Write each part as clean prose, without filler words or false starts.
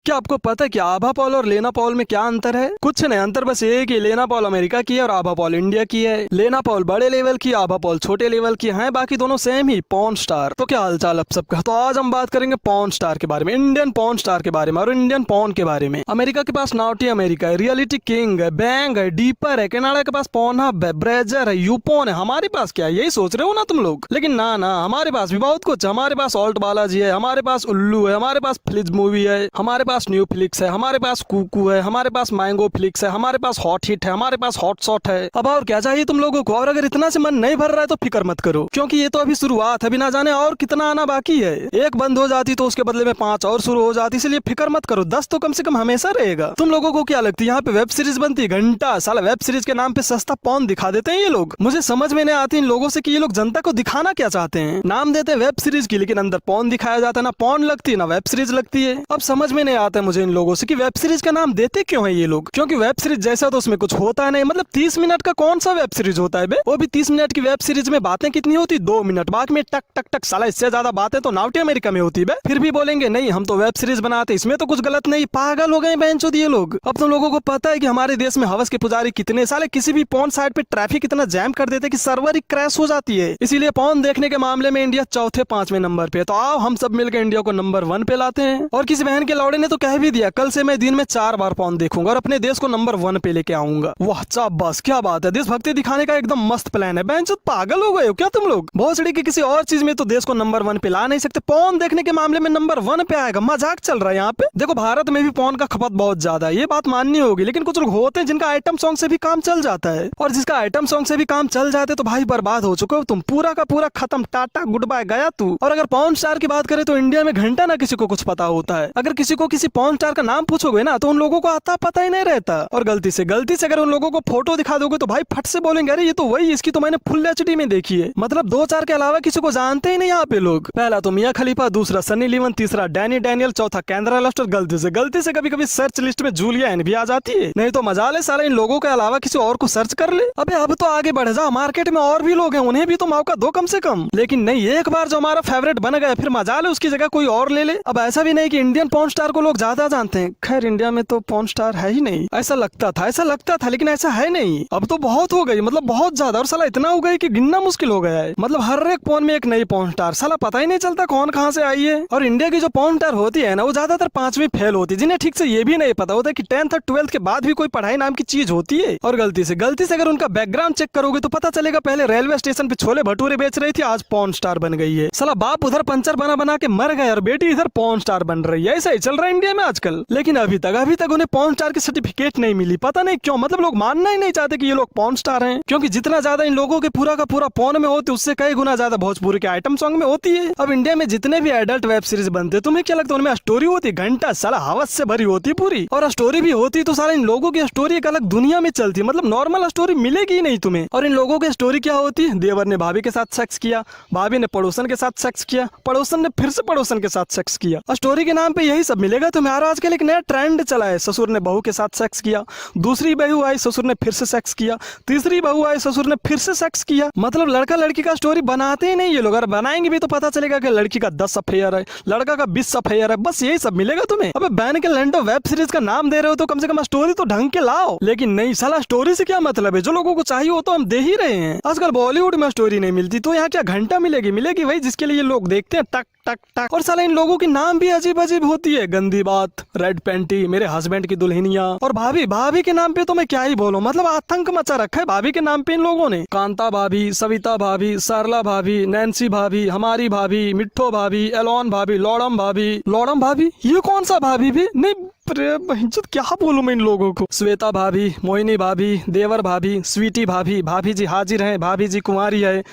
क्या आपको पता है कि आभा पॉल और लेना पॉल में क्या अंतर है? कुछ नहीं, अंतर बस ये है कि लेना पॉल अमेरिका की है और आभा पॉल इंडिया की है। लेना पॉल बड़े लेवल की, आभा पॉल छोटे लेवल की है, बाकी दोनों सेम ही पॉर्न स्टार। तो क्या हालचाल आप सबका? तो आज हम बात करेंगे पॉर्न स्टार के बारे में, इंडियन पॉर्न स्टार के बारे में और इंडियन पॉर्न के बारे में। अमेरिका के पास नाउटी अमेरिका है, रियलिटी किंग है, बैंग है, डीपर है, कनाडा के पास पॉर्नहब है, ब्रेजर है, यूपोन है। हमारे पास क्या है? यही सोच रहे हो ना तुम लोग? लेकिन ना ना, हमारे पास भी बहुत कुछ है। हमारे पास ऑल्ट बालाजी है, हमारे पास उल्लू है, हमारे पास फ्लिज मूवी है, हमारे पास न्यू फ्लिक्स है, हमारे पास कुकू है, हमारे पास मैंगो फ्लिक्स है, हमारे पास हॉट हिट है, हमारे पास हॉट शॉट है। अब और क्या चाहिए तुम लोगों को? और अगर इतना से मन नहीं भर रहा है तो फिक्र मत करो, क्योंकि ये तो अभी शुरुआत है, बिना जाने और कितना आना बाकी है। एक बंद हो जाती तो उसके बदले में 5 और शुरू हो जाती, इसलिए फिक्र मत करो, 10 तो कम से कम हमेशा रहेगा। तुम लोगों को क्या लगती है यहाँ पे वेब सीरीज बनती है? घंटा साला वेब सीरीज के नाम पे सस्ता पॉर्न दिखा देते हैं ये लोग। मुझे समझ में नहीं आती इन लोगों से कि ये लोग जनता को दिखाना क्या चाहते हैं। नाम देते हैं वेब सीरीज की, लेकिन अंदर पॉर्न दिखाया जाता है। ना पॉर्न लगती है ना वेब सीरीज लगती है। अब समझ में नहीं आता है मुझे इन लोगों से कि वेब सीरीज का नाम देते क्यों है ये लोग, क्योंकि वेब सीरीज जैसा तो उसमें कुछ होता नहीं। मतलब 30 मिनट का कौन सा वेब सीरीज होता है बे? वो भी 30 मिनट की वेब सीरीज में बातें कितनी होती? 2 मिनट, बाकी में टक टक टक। साला इससे ज्यादा बातें तो नाउटी अमेरिका में होती है। फिर भी बोलेंगे नहीं हम तो वेब सीरीज बनाते, इसमें तो कुछ गलत नहीं। पागल हो गए बेंचोद ये लोग। अब तुम लोगों को पता है कि हमारे देश में हवस के पुजारी कितने? साले किसी भी पॉर्न साइट पे ट्रैफिक इतना जैम कर देते कि सर्वर ही क्रैश हो जाती है। इसीलिए पॉर्न देखने के मामले में इंडिया चौथे 5वें नंबर पे। तो आओ हम सब मिलकर इंडिया को नंबर 1 पे लाते हैं। और किसी बहन के लौड़े ने तो कह भी दिया कल से मैं दिन में 4 बार पॉर्न देखूंगा और अपने देश को नंबर 1 पे लेके आऊंगा। वाह बस क्या बात है, देशभक्ति दिखाने का एकदम मस्त प्लान है। बेंचोद पागल हो गए हो क्या तुम लोग? भोसड़ी की किसी और चीज में तो देश को नंबर 1 पे ला नहीं सकते, पॉर्न देखने के मामले में नंबर 1 पे आएगा? मजाक चल रहा है यहाँ पे। देखो भारत में भी पॉर्न का खपत बहुत ज्यादा है, ये बात माननी होगी, लेकिन कुछ लोग होते हैं जिनका आइटम सॉन्ग से भी काम चल जाता है, और जिसका आइटम सॉन्ग से भी काम चल जाते तो भाई बर्बाद हो चुके हो तुम, पूरा का पूरा खत्म, टाटा गुड बाय गया तू। और अगर पॉर्न स्टार की बात करें तो इंडिया में घंटा ना किसी को कुछ पता होता है। अगर किसी को किसी पॉर्न स्टार का नाम पूछोगे ना तो उन लोगों को आता पता ही नहीं रहता, और गलती से अगर उन लोगों को फोटो दिखा दोगे तो भाई फट से बोलेंगे अरे ये तो वही, इसकी तो मैंने फुल एचडी में देखी है। मतलब 2-4 के अलावा किसी को जानते ही नहीं यहाँ पे लोग। पहला तो मियां खलीफा, दूसरा सनी लियोन, तीसरा डैनी डैनियल, चौथा केंद्रा लस्टर। गलती से कभी कभी सर्च लिस्ट में जूलिया एन भी आ जाती है। नहीं तो मजा ले सारा इन लोगों के अलावा किसी और को सर्च कर ले। अबे अब तो आगे बढ़ जा, मार्केट में और भी लोग हैं, उन्हें भी तो मौका दो कम से कम। लेकिन नहीं, एक बार जो हमारा फेवरेट बन गया फिर मजा ले उसकी जगह कोई और ले ले। अब ऐसा भी नहीं कि इंडियन पॉर्न स्टार को लोग ज्यादा जानते हैं, खैर इंडिया में तो पॉर्न स्टार है ही नहीं। ऐसा लगता था लेकिन ऐसा है नहीं। अब तो बहुत हो गई, मतलब बहुत ज्यादा, और साला इतना हो गई कि गिनना मुश्किल हो गया है। मतलब हर एक पॉर्न में एक नई पॉर्न स्टार, साला पता ही नहीं चलता कौन कहां से आई है। और इंडिया की जो पॉर्न स्टार होती है ना वो ज्यादातर 5वीं फेल होती है, जिन्हें ठीक से ये भी नहीं पता होता कि 10th और 12th के बाद भी कोई पढ़ाई नाम की चीज होती है। और गलती से अगर उनका बैकग्राउंड चेक करोगे तो पता चलेगा पहले रेलवे स्टेशन पे छोले भटूरे बेच रही थी, आज पॉर्न स्टार बन गई है। साला बाप उधर पंचर बना के मर गए और बेटी इधर पॉर्न स्टार बन रही है। ऐसा ही चल रहा है इंडिया में आजकल। लेकिन अभी तक उन्हें पॉर्न स्टार की सर्टिफिकेट नहीं मिली, पता नहीं क्यों। मतलब लोग मानना ही नहीं चाहते कि ये लोग पॉर्न स्टार हैं, क्योंकि जितना ज्यादा इन लोगों के पूरा का पूरा पॉर्न में होती है उससे कई गुना ज्यादा भोजपुरी के आइटम सॉन्ग में होती है। अब इंडिया में जितने भी एडल्ट वेब सीरीज बनते हैं तुम्हें क्या लगता है उनमें स्टोरी होती? घंटा साला हवस से भरी होती पूरी। और स्टोरी भी होती तो सारा इन लोगों की स्टोरी एक अलग दुनिया में चलती, मतलब नॉर्मल स्टोरी मिलेगी ही नहीं तुम्हें। और इन लोगों की स्टोरी क्या होती है? देवर ने भाभी के साथ सेक्स किया, भाभी ने पड़ोसन के साथ सेक्स किया, पड़ोसन ने फिर से पड़ोसन के साथ सेक्स किया। स्टोरी के नाम पे यही सब मिलेगा तुम्हें। और आजकल एक नया ट्रेंड चला है, ससुर ने बहू के साथ सेक्स किया, दूसरी बहू आई ससुर ने फिर से सेक्स किया, तीसरी बहू आई ससुर ने फिर से सेक्स किया। मतलब लड़का लड़की का स्टोरी बनाते ही नहीं ये लोग। अगर बनाएंगे भी तो पता चलेगा कि लड़की का 10 अफेयर है, लड़का का 20 अफेयर है, बस यही सब मिलेगा तुम्हें। अबे बैन के लैंडो वेब सीरीज का नाम दे रहे हो तो कम से कम स्टोरी तो ढंग के लाओ। लेकिन नहीं, साला स्टोरी से क्या मतलब है? जो लोगों को चाहिए वो तो हम दे ही रहे हैं। आजकल बॉलीवुड में स्टोरी नहीं मिलती तो यहाँ क्या घंटा मिलेगी वही जिसके लिए लोग देखते हैं, टक टक टक। और साला इन लोगों के नाम भी अजीब अजीब होती है, गंदी बात, रेड पैंटी, मेरे हस्बैंड की दुल्हनिया, और भाभी के नाम पे तो मैं क्या ही बोलूं। मतलब आतंक मचा रखा है भाभी के नाम पे इन लोगों ने। कांता भाभी, सविता भाभी, सरला भाभी, नैन्सी भाभी, हमारी भाभी, मिट्ठो भाभी, एलोन भाभी, लौड़म भाभी, ये कौन सा भाभी भी नहीं? क्या बोलूं मैं इन लोगों को? श्वेता भाभी, मोहिनी भाभी, देवर भाभी, स्वीटी भाभी, भाभी जी हाजिर है, भाभी जी कुंवारी है।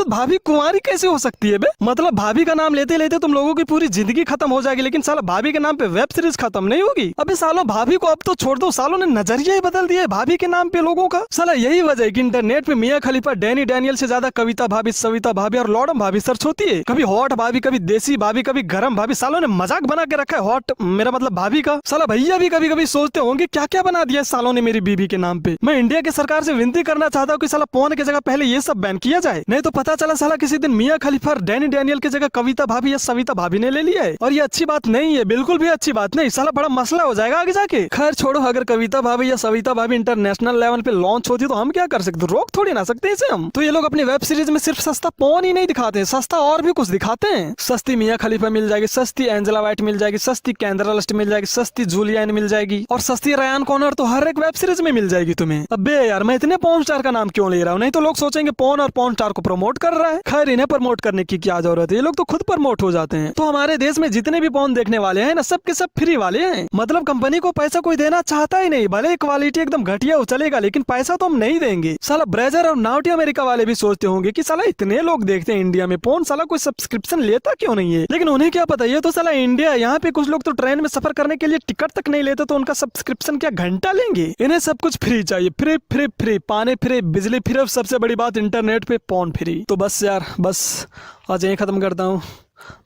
भाभी कुंवारी कैसे हो सकती है बे? मतलब भाभी का नाम लेते लेते तुम लोगों की पूरी जिंदगी खत्म हो जाएगी, लेकिन साला भाभी के नाम पे वेब सीरीज खत्म नहीं होगी। अबे सालों भाभी को अब तो छोड़ दो, सालों ने नजरिया ही बदल दिया है भाभी के नाम पे लोगों का। साला यही वजह है कि इंटरनेट पे मियां खलीफा, डैनी डैनियल से ज्यादा कविता भाभी, सविता भाभी और लौड़म भाभी सर्च होती है। कभी हॉट भाभी, कभी देसी भाभी, कभी गरम भाभी। सालों ने मजाक बना के रखा है हॉट, मेरा मतलब भाभी का। साला भैया भी कभी कभी सोचते होंगे क्या क्या बना दिया सालों ने मेरी बीबी के नाम पे। मैं इंडिया की सरकार से विनती करना चाहता हूँ कि साला पॉर्न की जगह पहले ये सब बैन किया जाए। इन्हें तो पता चला साला किसी दिन मियां खलीफा और डैनी डैनियल की जगह कविता भाभी या सविता भाभी ने ले लिया है, और ये अच्छी बात नहीं है, बिल्कुल भी अच्छी बात नहीं। साला बड़ा मसला हो जाएगा आगे जाके। खैर छोड़ो, अगर कविता भाभी या सविता भाभी इंटरनेशनल लेवल पे लॉन्च होती तो हम क्या कर सकते, रोक थोड़ी ना सकते इसे हम। तो ये लोग अपनी वेब सीरीज में सिर्फ सस्ता पोर्न ही नहीं दिखाते हैं, सस्ता और भी कुछ दिखाते हैं। सस्ती मियां खलीफा मिल जाएगी, सस्ती एंजेला वाइट मिल जाएगी, सस्ती कैंड्रा लस्ट मिल जाएगी, सस्ती जूलियन मिल जाएगी, और सस्ती रयान कॉर्नर तो हर एक वेब सीरीज में मिल जाएगी तुम्हें। अबे यार, मैं इतने पॉर्न स्टार का नाम क्यों ले रहा हूँ, नहीं तो लोग सोचेंगे पॉर्न और पॉर्न स्टार को प्रमोट कर रहा है। खैर, इन्हें प्रमोट करने की क्या जरूरत है, ये लोग तो खुद प्रमोट हो जाते हैं। तो हमारे देश में जितने भी पॉर्न देखने वाले हैं ना, सब के सब फ्री वाले हैं। मतलब कंपनी को पैसा कोई देना चाहता ही नहीं, भले क्वालिटी एकदम घटिया हो चलेगा, लेकिन पैसा तो हम नहीं देंगे। साला ब्रेजर और नाउटी अमेरिका वाले भी सोचते होंगे कि साला इतने लोग देखते हैं इंडिया में पॉर्न, साला कोई सब्सक्रिप्शन लेता क्यों नहीं है। लेकिन उन्हें क्या पता, ये तो साला इंडिया है, यहाँ पे कुछ लोग तो ट्रेन में सफर करने के लिए टिकट तक नहीं लेते, तो उनका सब्सक्रिप्शन क्या घंटा लेंगे। इन्हें सब कुछ फ्री चाहिए, फ्री फ्री फ्री, पानी फ्री, बिजली फ्री, और सबसे बड़ी बात इंटरनेट पे पॉर्न फ्री। तो बस यार, बस आज यहीं खत्म करता हूँ,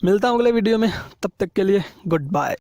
मिलता हूँ अगले वीडियो में, तब तक के लिए गुड बाय।